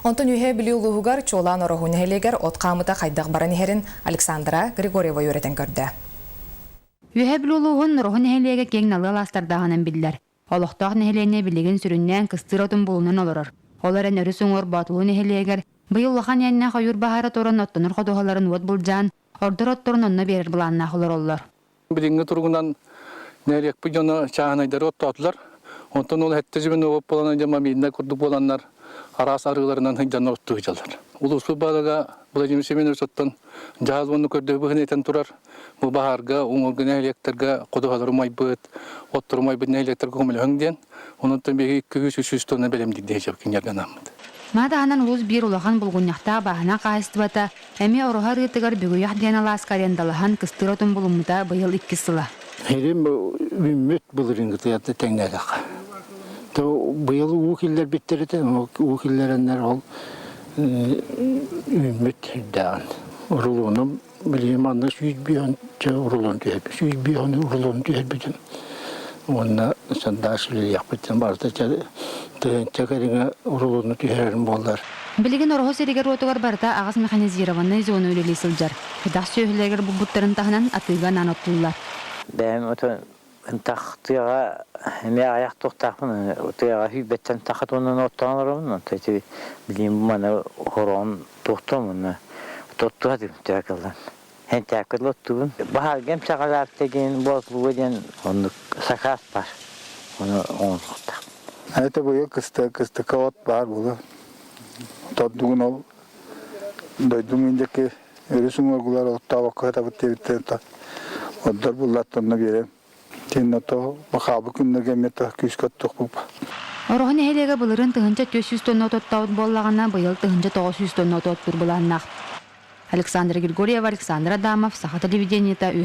Онтон үйе білеулуғығар чолан орохуны хелегер отқамыта қайдақ баран херин Александра Григорьева өретен көрді. Үйе білеулуғын орохуны хелеге кең налы аластардағанын білдер. Олықтақ нехелене білеген сүріннен кыстыр отын болунан олырыр. Оларын өрі соңыр батылу нехелегер бұйыл лоқан янна қойыр бағары торын оттыныр қодуғаларын от бұлжан, ордыр отторын онына берір бұланна қылыр олар. Білінгі тұрғынан нәрек бұйоны чағанайдары оттатылар. Онтан ол әтті жібін оғып боланы жама мейінна күрдік боланлар арас арғыларынан хыджаны оттығы жалар. Ол ұспы бағыға бұл әжімсемен өрсоттан жағыз оны көрді бұғын етен тұрар. Бұл бағарға, оңылғы нәйлектерге қодуғалары майбыт, оттыры майбыт нәйлектерге көмілі өңден. Онын бегі 200-300 тонна бәлемдік дей жабкен ерген амыды. Мадағанан ұлыз бір ұлақан бұлғыняқта бағына қайыстыбата, әме орыға рытығар бүгіяқ ден аласқа арендалыған кыстыр отын бұлымыда бұйыл 2 сыла. Херем үммет бұлырын ғытыяты тәңнәдіқ. Бұйыл ұғылар біттерді, ұғылар әнер ол үммет дәғын. Ұрылуының білем аңна 100 бейон ұрылуын түйәбі. 100 бейон ұрылуын түйәбі. Онына санда ашылы яқпеттен барды. Тәкәріңі ұрылуыны түйәрін болдар. Білген орғы серегер отығар барда ағыз механизированный зоны өлелей сылжар. Қыдақ сөйлегер бұттарын тағынан атыған аноттылар. Бәйім өтін тақтыға әме аяқ тоқтақпын, өтіға хүйбеттен тақыт онын оттағанырымын. Білейін бұманы ғорауын тоқтамын. Тоттыға деймін тәкілден. Ән тәкіл оттығын. Бағар кем сақалар деген болтылығы ден оны сақас бар. Оны оңын тоқтақ. Это бұйы кісті кават бар бұлы. Тоддығын ол. Дойдың ендекі өрісің орғылар оттағы қағыта бұттебіттен та. Оддар бұллаттарына берем. Тенна то бақабы күннерге мета күшкат тоқпып. Орғын әйлеге бұлырын тұғынша 400 тонна тоттауыт болағына бұйыл тұғынша 900 тонна тот бір бұланнақ. Александра Григорьева, Александр Адамов, Саха телевидениета.